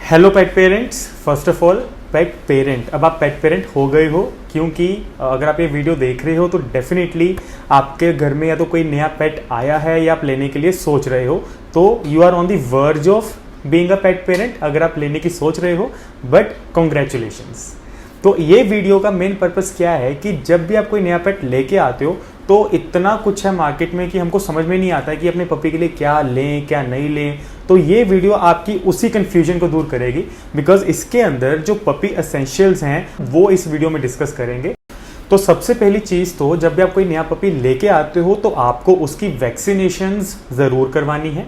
Hello pet parents. First of all pet parent, अब आप पेट parent हो गए हो, क्योंकि अगर आप ये वीडियो देख रहे हो तो डेफिनेटली आपके घर में या तो कोई नया पेट आया है या आप लेने के लिए सोच रहे हो, तो you are on the verge of being a pet parent अगर आप लेने की सोच रहे हो। But congratulations. तो ये वीडियो का मेन पर्पस क्या है कि जब भी आप कोई नया पेट लेके आते हो तो इतना कुछ है मार्केट में कि हमको समझ में नहीं आता है कि अपने पपी के लिए क्या लें क्या नहीं लें। तो ये वीडियो आपकी उसी कंफ्यूजन को दूर करेगी, बिकॉज इसके अंदर जो पपी एसेंशियल्स हैं वो इस वीडियो में डिस्कस करेंगे। तो सबसे पहली चीज़, तो जब भी आप कोई नया पपी लेके आते हो तो आपको उसकी वैक्सीनेशंस ज़रूर करवानी है।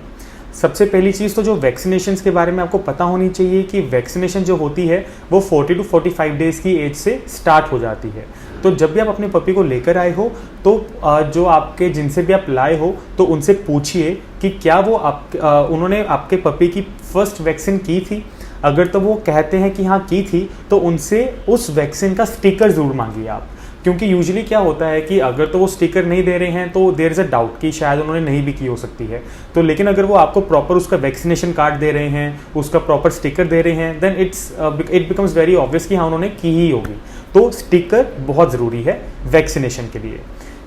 सबसे पहली चीज़ तो जो वैक्सीनेशंस के बारे में आपको पता होनी चाहिए कि वैक्सीनेशन जो होती है वो 40 to 45 डेज़ की एज से स्टार्ट हो जाती है। तो जब भी आप अपने पपी को लेकर आए हो तो जो आपके जिनसे भी आप लाए हो तो उनसे पूछिए कि क्या वो उन्होंने आपके पपी की फर्स्ट वैक्सीन की थी। अगर तो वो कहते हैं कि हाँ की थी तो उनसे उस वैक्सीन का स्टिकर ज़रूर मांगिए आप, क्योंकि यूजुअली क्या होता है कि अगर तो वो स्टिकर नहीं दे रहे हैं तो देयर इज़ अ डाउट कि शायद उन्होंने नहीं भी की हो सकती है। तो लेकिन अगर वो आपको प्रॉपर उसका वैक्सीनेशन कार्ड दे रहे हैं, उसका प्रॉपर स्टिकर दे रहे हैं, then it becomes very obvious कि हाँ उन्होंने की ही होगी। तो स्टिकर बहुत ज़रूरी है वैक्सीनेशन के लिए।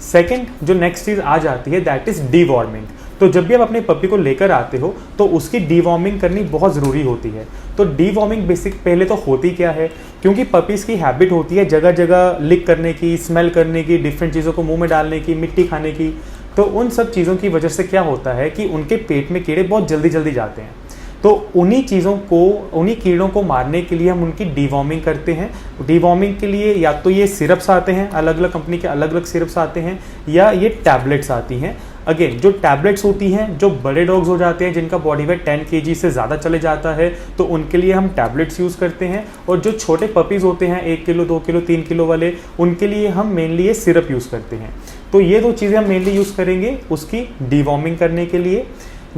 सेकेंड जो नेक्स्ट चीज़ आ जाती है दैट इज़ डीवॉर्मिंग। तो जब भी आप अपने पपी को लेकर आते हो तो उसकी डीवॉर्मिंग करनी बहुत ज़रूरी होती है। तो डीवॉर्मिंग बेसिक पहले तो होती क्या है, क्योंकि पपीज़ की हैबिट होती है जगह जगह लिक करने की, स्मेल करने की, डिफरेंट चीज़ों को मुंह में डालने की, मिट्टी खाने की। तो उन सब चीज़ों की वजह से क्या होता है कि उनके पेट में कीड़े बहुत जल्दी जल्दी जाते हैं। तो उन्हीं कीड़ों को मारने के लिए हम उनकी डीवॉर्मिंग करते हैं। डीवॉर्मिंग के लिए या तो ये सिरप्स आते हैं, अलग अलग कंपनी के अलग अलग सिरप्स आते हैं, या ये टैबलेट्स आती हैं। अगेन जो टैबलेट्स होती हैं, जो बड़े डॉग्स हो जाते हैं जिनका बॉडी वेट 10 kg से ज़्यादा चले जाता है तो उनके लिए हम टैबलेट्स यूज़ करते हैं। और जो छोटे पपीज़ होते हैं 1 किलो 2 किलो 3 किलो वाले, उनके लिए हम मेनली ये सिरप यूज़ करते हैं। तो ये दो चीज़ें हम मेनली यूज़ करेंगे उसकी डीवॉर्मिंग करने के लिए।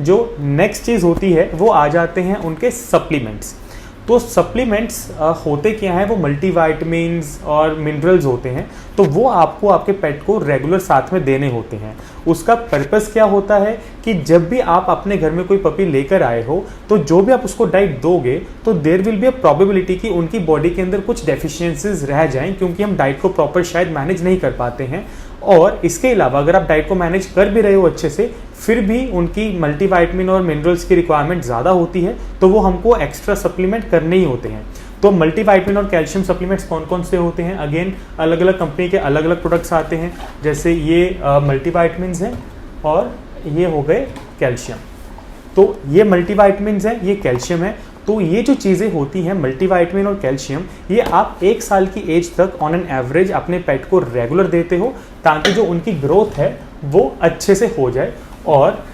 जो नेक्स्ट चीज़ होती है वो आ जाते हैं उनके सप्लीमेंट्स। तो सप्लीमेंट्स होते क्या हैं, वो मल्टीविटामिन्स और मिनरल्स होते हैं। तो वो आपको आपके पेट को रेगुलर साथ में देने होते हैं। उसका पर्पस क्या होता है कि जब भी आप अपने घर में कोई पपी लेकर आए हो तो जो भी आप उसको डाइट दोगे तो there will be a probability कि उनकी बॉडी के अंदर कुछ डेफिशिएंसीज रह जाएं, क्योंकि हम डाइट को प्रॉपर शायद मैनेज नहीं कर पाते हैं। और इसके अलावा अगर आप डाइट को मैनेज कर भी रहे हो अच्छे से, फिर भी उनकी मल्टीविटामिन और मिनरल्स की रिक्वायरमेंट ज़्यादा होती है, तो वो हमको एक्स्ट्रा सप्लीमेंट करने ही होते हैं। तो मल्टीविटामिन और कैल्शियम सप्लीमेंट्स कौन कौन से होते हैं, अगेन अलग अलग कंपनी के अलग अलग प्रोडक्ट्स आते हैं। जैसे ये मल्टीविटामिन्स हैं और ये हो गए कैल्शियम। तो ये मल्टीविटामिन्स हैं, ये कैल्शियम है। तो ये जो चीज़ें होती हैं मल्टीविटामिन और कैल्शियम, ये आप 1 साल की एज तक ऑन एन एवरेज अपने पेट को रेगुलर देते हो, ताकि जो उनकी ग्रोथ है वो अच्छे से हो जाए। और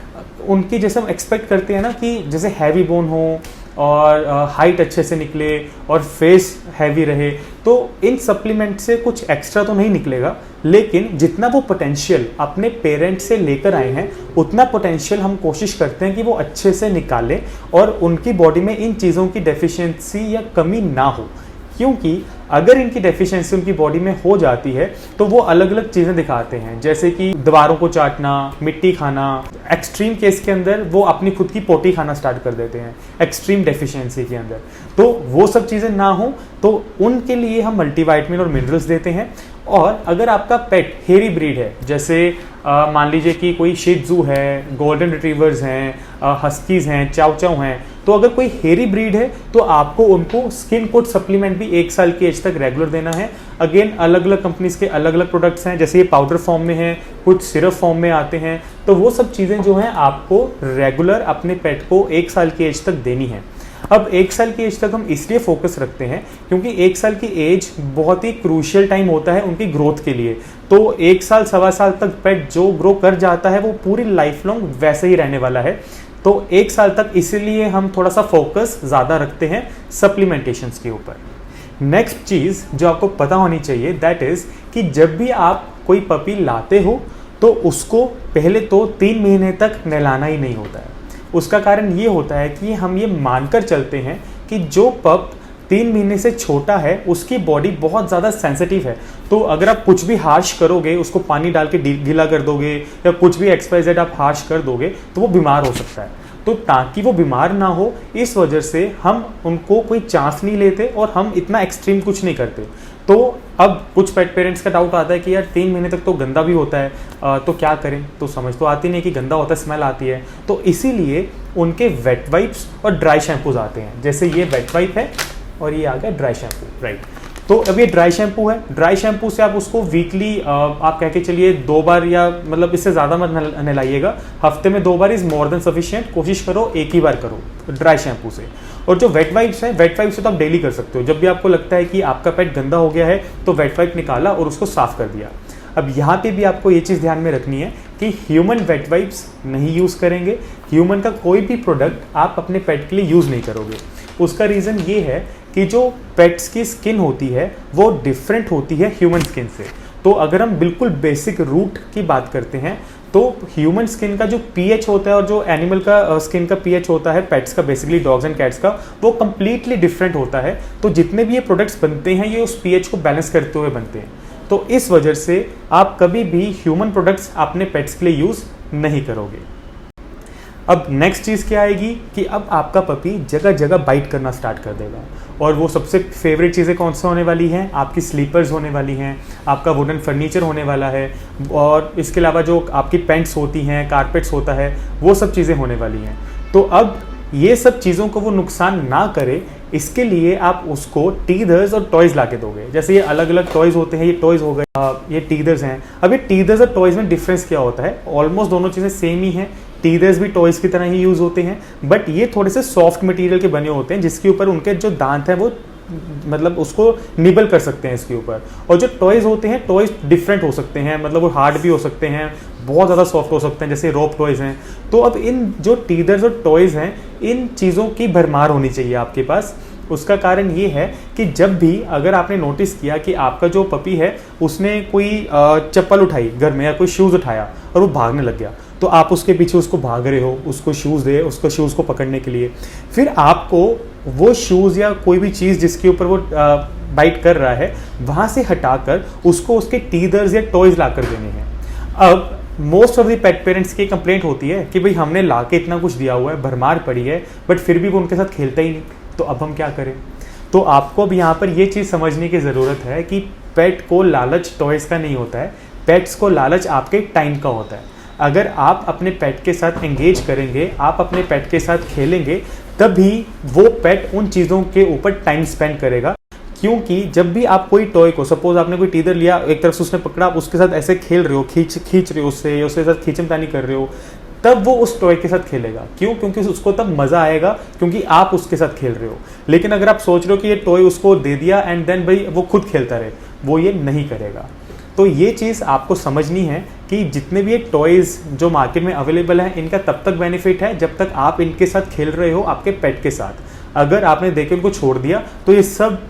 उनकी जैसे हम एक्सपेक्ट करते हैं ना कि जैसे हैवी बोन हो और हाइट अच्छे से निकले और फेस हैवी रहे, तो इन सप्लीमेंट से कुछ एक्स्ट्रा तो नहीं निकलेगा, लेकिन जितना वो पोटेंशियल अपने पेरेंट से लेकर आए हैं उतना पोटेंशियल हम कोशिश करते हैं कि वो अच्छे से निकालें और उनकी बॉडी में इन चीज़ों की डेफिशिएंसी या कमी ना हो। क्योंकि अगर इनकी डेफिशिएंसी उनकी बॉडी में हो जाती है तो वो अलग अलग चीज़ें दिखाते हैं, जैसे कि दीवारों को चाटना, मिट्टी खाना। एक्सट्रीम केस के अंदर वो अपनी खुद की पोटी खाना स्टार्ट कर देते हैं एक्सट्रीम डेफिशिएंसी के अंदर। तो वो सब चीज़ें ना हो तो उनके लिए हम मल्टीविटामिन और मिनरल्स देते हैं। और अगर आपका पेट हेरी ब्रीड है, जैसे मान लीजिए कि कोई शिट्जू है, गोल्डन रिट्रीवर्स हैं, हस्कीज हैं, चाव चाव हैं, तो अगर कोई हेरी ब्रीड है तो आपको उनको स्किन कोट सप्लीमेंट भी 1 साल की एज तक रेगुलर देना है। अगेन अलग अलग कंपनीज के अलग अलग प्रोडक्ट्स हैं, जैसे ये पाउडर फॉर्म में है, कुछ सिरप फॉर्म में आते हैं। तो वो सब चीज़ें जो हैं आपको रेगुलर अपने पेट को 1 साल की एज तक देनी है। अब 1 साल की एज तक हम इसलिए फोकस रखते हैं क्योंकि 1 साल की एज बहुत ही क्रूशियल टाइम होता है उनकी ग्रोथ के लिए। तो 1 साल सवा साल तक पेट जो ग्रो कर जाता है वो पूरी लाइफ लॉन्ग वैसे ही रहने वाला है। तो 1 साल तक इसीलिए हम थोड़ा सा फोकस ज़्यादा रखते हैं सप्लीमेंटेशंस के ऊपर। नेक्स्ट चीज़ जो आपको पता होनी चाहिए दैट इज़ कि जब भी आप कोई पपी लाते हो तो उसको पहले तो 3 महीने तक नहलाना ही नहीं होता है। उसका कारण ये होता है कि हम ये मानकर चलते हैं कि जो पप 3 महीने से छोटा है उसकी बॉडी बहुत ज़्यादा सेंसिटिव है। तो अगर आप कुछ भी हार्श करोगे, उसको पानी डाल के गीला कर दोगे या कुछ भी XYZ आप हार्श कर दोगे तो वो बीमार हो सकता है। तो ताकि वो बीमार ना हो, इस वजह से हम उनको कोई चांस नहीं लेते और हम इतना एक्सट्रीम कुछ नहीं करते। तो अब कुछ पेट पेरेंट्स का डाउट आता है कि यार 3 महीने तक तो गंदा भी होता है, तो क्या करें, तो समझ तो आती नहीं कि गंदा होता है, स्मेल आती है। तो इसीलिए उनके वेट वाइप्स और ड्राई शैम्पूज आते हैं। जैसे ये वेट वाइप है और ये आ गया ड्राई शैम्पू, राइट। तो अब ये ड्राई शैम्पू है, ड्राई शैम्पू से आप उसको वीकली आप कह के चलिए 2 बार, या मतलब इससे ज़्यादा मत नहलाइएगा, हफ्ते में 2 बार इज़ मोर देन सफिशिएंट। कोशिश करो एक ही बार करो ड्राई शैम्पू से। और जो वेट वाइप्स है, वेट वाइप से तो आप डेली कर सकते हो। जब भी आपको लगता है कि आपका पेट गंदा हो गया है तो वेट वाइप निकाला और उसको साफ कर दिया। अब यहाँ पे भी आपको ये चीज़ ध्यान में रखनी है कि ह्यूमन वेट वाइप्स नहीं यूज़ करेंगे। ह्यूमन का कोई भी प्रोडक्ट आप अपने पेट के लिए यूज़ नहीं करोगे। उसका रीज़न ये है कि जो पेट्स की स्किन होती है वो डिफरेंट होती है ह्यूमन स्किन से। तो अगर हम बिल्कुल बेसिक रूट की बात करते हैं तो ह्यूमन स्किन का जो पीएच होता है और जो एनिमल का स्किन का पीएच होता है, पेट्स का, बेसिकली डॉग्स एंड कैट्स का, वो कंप्लीटली डिफरेंट होता है। तो जितने भी ये प्रोडक्ट्स बनते हैं ये उस पीएच को बैलेंस करते हुए बनते हैं। तो इस वजह से आप कभी भी ह्यूमन प्रोडक्ट्स अपने पेट्स के लिए यूज़ नहीं करोगे। अब नेक्स्ट चीज़ क्या आएगी कि अब आपका पपी जगह जगह बाइट करना स्टार्ट कर देगा। और वो सबसे फेवरेट चीज़ें कौन सी होने वाली हैं? आपकी स्लीपर्स होने वाली हैं, आपका वुडन फर्नीचर होने वाला है, और इसके अलावा जो आपकी पेंट्स होती हैं, कारपेट्स होता है, वो सब चीज़ें होने वाली हैं। तो अब ये सब चीज़ों को वो नुकसान ना करे, इसके लिए आप उसको टीदर्स और टॉयज़ ला के दोगे। जैसे ये अलग अलग टॉयज़ होते हैं, ये टॉयज़ हो गए, ये टीदर्स हैं। अब ये टीदर्स और टॉयज़ में डिफरेंस क्या होता है? ऑलमोस्ट दोनों चीज़ें सेम ही हैं। टीदर्स भी टॉयज़ की तरह ही यूज़ होते हैं, बट ये थोड़े से सॉफ्ट मटेरियल के बने होते हैं जिसके ऊपर उनके जो दांत हैं वो मतलब उसको निबल कर सकते हैं इसके ऊपर। और जो टॉयज़ होते हैं, टॉयज़ डिफरेंट हो सकते हैं, मतलब वो हार्ड भी हो सकते हैं, बहुत ज़्यादा सॉफ्ट हो सकते हैं, जैसे रोप टॉयज़ हैं। तो अब इन जो टीदर्स और टॉयज़ हैं, इन चीज़ों की भरमार होनी चाहिए आपके पास। उसका कारण ये है कि जब भी अगर आपने नोटिस किया कि आपका जो पपी है उसने कोई चप्पल उठाई घर में या कोई शूज़ उठाया और वो भागने लग गया, तो आप उसके पीछे उसको भाग रहे हो, उसको शूज़ दे, उसको शूज़ को पकड़ने के लिए। फिर आपको वो शूज़ या कोई भी चीज़ जिसके ऊपर वो बाइट कर रहा है वहाँ से हटाकर उसको उसके टीदर्स या टॉयज़ ला कर देने हैं। अब most of the pet parents की कंप्लेंट होती है कि भाई हमने ला के इतना कुछ दिया हुआ है, भरमार पड़ी है, बट फिर भी वो उनके साथ खेलता ही नहीं, तो अब हम क्या करें? तो आपको अब यहाँ पर ये चीज़ समझने की ज़रूरत है कि पेट को लालच टॉयज़ का नहीं होता है, पेट्स को लालच आपके टाइम का होता है। अगर आप अपने पेट के साथ एंगेज करेंगे, आप अपने पेट के साथ खेलेंगे, तभी वो पेट उन चीज़ों के ऊपर टाइम स्पेंड करेगा। क्योंकि जब भी आप कोई टॉय को, सपोज आपने कोई टीदर लिया, एक तरफ से उसने पकड़ा, आप उसके साथ ऐसे खेल रहे हो, खींच रहे हो उससे, या उसके साथ खींचमतानी कर रहे हो, तब वो उस टॉय के साथ खेलेगा। क्यों? क्योंकि उसको तब मज़ा आएगा, क्योंकि आप उसके साथ खेल रहे हो। लेकिन अगर आप सोच रहे हो कि ये टॉय उसको दे दिया एंड देन भाई वो खुद खेलता रहे, वो ये नहीं करेगा। तो ये चीज़ आपको समझनी है कि जितने भी ये टॉयज़ जो मार्केट में अवेलेबल हैं, इनका तब तक बेनिफिट है जब तक आप इनके साथ खेल रहे हो आपके पेट के साथ। अगर आपने देख के उनको छोड़ दिया तो ये सब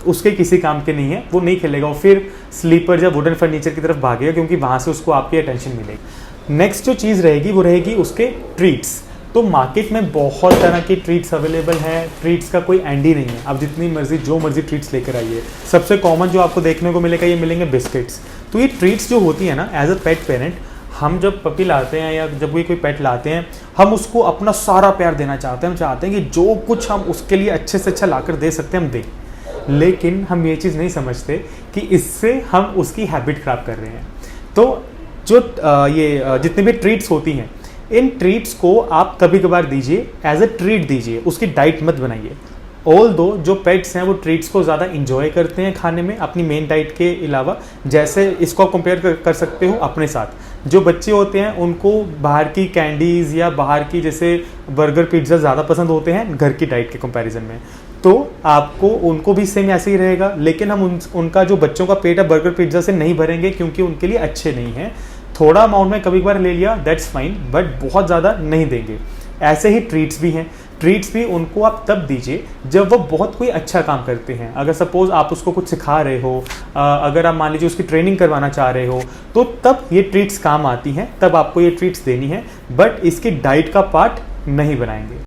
उसके किसी काम के नहीं है, वो नहीं खेलेगा, वो फिर स्लीपर या वुडन फर्नीचर की तरफ भागेगा, क्योंकि वहाँ से उसको आपकी अटेंशन मिलेगी। नेक्स्ट जो चीज़ रहेगी वो रहेगी उसके ट्रीट्स। तो मार्केट में बहुत तरह की ट्रीट्स अवेलेबल हैं, ट्रीट्स का कोई एंड ही नहीं है। आप जितनी मर्जी जो मर्जी ट्रीट्स लेकर आइए। सबसे कॉमन जो आपको देखने को मिलेगा, ये मिलेंगे बिस्किट्स। तो ये ट्रीट्स जो होती है ना, एज अ पेट पेरेंट, हम जब पपी लाते हैं या जब कोई पेट लाते हैं, हम उसको अपना सारा प्यार देना चाहते हैं। हम चाहते हैं कि जो कुछ हम उसके लिए अच्छे से अच्छा लाकर दे सकते हैं हम दें, लेकिन हम ये चीज़ नहीं समझते कि इससे हम उसकी हैबिट ख़राब कर रहे हैं। तो जो ये जितनी भी ट्रीट्स होती हैं, इन ट्रीट्स को आप कभी कभार दीजिए, एज अ ट्रीट दीजिए, उसकी डाइट मत बनाइए। ऑल दो जो पेट्स हैं वो ट्रीट्स को ज़्यादा इंजॉय करते हैं खाने में अपनी मेन डाइट के अलावा। जैसे इसको कंपेयर कर सकते हो अपने साथ। जो बच्चे होते हैं उनको बाहर की कैंडीज़ या बाहर की जैसे बर्गर पिज्ज़ा ज़्यादा पसंद होते हैं घर की डाइट के कंपैरिजन में, तो आपको उनको भी सेम ऐसे ही रहेगा। लेकिन हम उनका जो बच्चों का पेट है बर्गर पिज्ज़ा से नहीं भरेंगे, क्योंकि उनके लिए अच्छे नहीं हैं। थोड़ा अमाउंट में कभी कभार ले लिया, दैट्स फाइन, बट बहुत ज़्यादा नहीं देंगे। ऐसे ही ट्रीट्स भी हैं। ट्रीट्स भी उनको आप तब दीजिए जब वो बहुत कोई अच्छा काम करते हैं। अगर सपोज आप उसको कुछ सिखा रहे हो, अगर आप मान लीजिए उसकी ट्रेनिंग करवाना चाह रहे हो, तो तब ये ट्रीट्स काम आती हैं, तब आपको ये ट्रीट्स देनी है, बट इसकी डाइट का पार्ट नहीं बनाएंगे।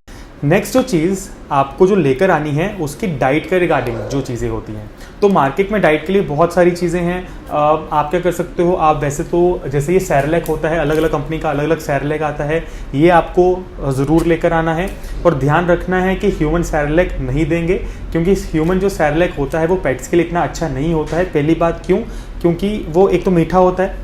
नेक्स्ट जो चीज़ आपको जो लेकर आनी है उसकी डाइट के रिगार्डिंग जो चीज़ें होती हैं, तो मार्केट में डाइट के लिए बहुत सारी चीज़ें हैं। आप क्या कर सकते हो, आप वैसे तो जैसे ये सैरलैक होता है, अलग अलग कंपनी का अलग अलग सैरलैक आता है, ये आपको ज़रूर लेकर आना है। और ध्यान रखना है कि ह्यूमन सैरलैक नहीं देंगे, क्योंकि ह्यूमन जो सैरलैक होता है वो पेट्स के लिए इतना अच्छा नहीं होता है। पहली बात क्योंकि वो एक तो मीठा होता है,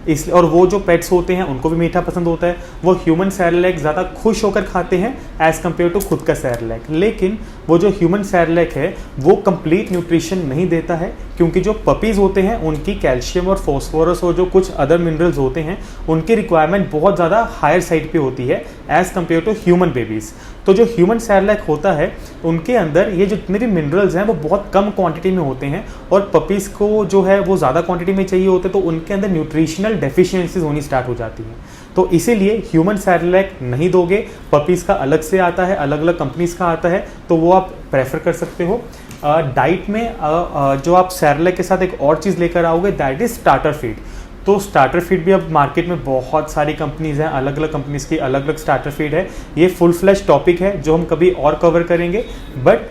इसलिए, और वो जो पेट्स होते हैं उनको भी मीठा पसंद होता है। वो ह्यूमन सैरलैक ज़्यादा खुश होकर खाते हैं एज़ कम्पेयर टू खुद का सैरलैक। लेकिन वो जो ह्यूमन सैरलैक है वो कंप्लीट न्यूट्रिशन नहीं देता है, क्योंकि जो पपीज़ होते हैं उनकी कैल्शियम और फॉस्फोरस और जो कुछ अदर मिनरल्स होते हैं उनकी रिक्वायरमेंट बहुत ज़्यादा हायर साइड पे होती है as compared to human babies. तो जो ह्यूमन सैरलैक होता है उनके अंदर ये जितने भी मिनरल्स हैं वो बहुत कम क्वांटिटी में होते हैं, और पपीज़ को जो है वो ज़्यादा क्वांटिटी में चाहिए होते हैं, तो उनके अंदर न्यूट्रिशनल डेफिशिएंसीज होनी स्टार्ट हो जाती हैं। तो इसीलिए ह्यूमन सैरलैक नहीं दोगे। पपीज़ का अलग से आता है, अलग अलग कंपनीज़ का आता है, तो वो आप प्रेफर कर सकते हो। डाइट में जो आप सैरलैक के साथ एक और चीज़ लेकर आओगे दैट इज़ स्टार्टर फीड। तो स्टार्टर फीड भी अब मार्केट में बहुत सारी कंपनीज़ हैं, अलग अलग कंपनीज़ की अलग अलग स्टार्टर फीड है। ये फुल फ्लैश टॉपिक है जो हम कभी और कवर करेंगे, बट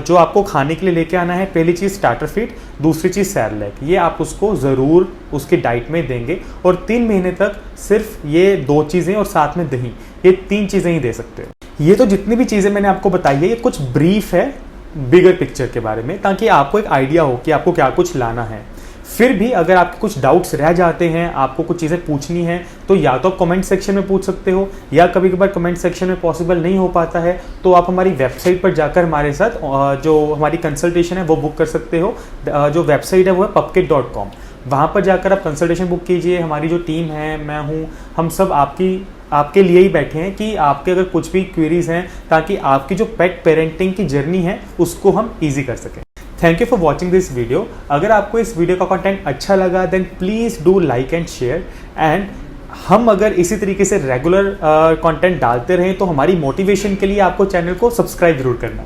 जो आपको खाने के लिए लेके आना है, पहली चीज़ स्टार्टर फीड, दूसरी चीज़ सैरलैक, ये आप उसको ज़रूर उसकी डाइट में देंगे। और 3 महीने तक सिर्फ ये 2 चीज़ें और साथ में दही, ये 3 चीज़ें ही दे सकते हो। ये तो जितनी भी चीज़ें मैंने आपको बताई है ये कुछ ब्रीफ है बिगर पिक्चर के बारे में, ताकि आपको एक आइडिया हो कि आपको क्या कुछ लाना है। फिर भी अगर आपके कुछ डाउट्स रह जाते हैं, आपको कुछ चीज़ें पूछनी है, तो या तो कमेंट सेक्शन में पूछ सकते हो, या कभी कभार कमेंट सेक्शन में पॉसिबल नहीं हो पाता है तो आप हमारी वेबसाइट पर जाकर हमारे साथ जो हमारी कंसल्टेशन है वो बुक कर सकते हो। जो वेबसाइट है वो है pupkit.com। वहाँ पर जाकर आप कंसल्टेशन बुक कीजिए। हमारी जो टीम है, मैं हूँ, हम सब आपके लिए ही बैठे हैं कि आपके अगर कुछ भी क्वेरीज हैं, ताकि आपकी जो पेट पेरेंटिंग की जर्नी है उसको हम ईजी कर सकें। Thank you for watching this video. अगर आपको इस वीडियो का कंटेंट अच्छा लगा then please do like and share, and हम अगर इसी तरीके से रेगुलर कंटेंट डालते रहें तो हमारी मोटिवेशन के लिए आपको चैनल को सब्सक्राइब जरूर करना।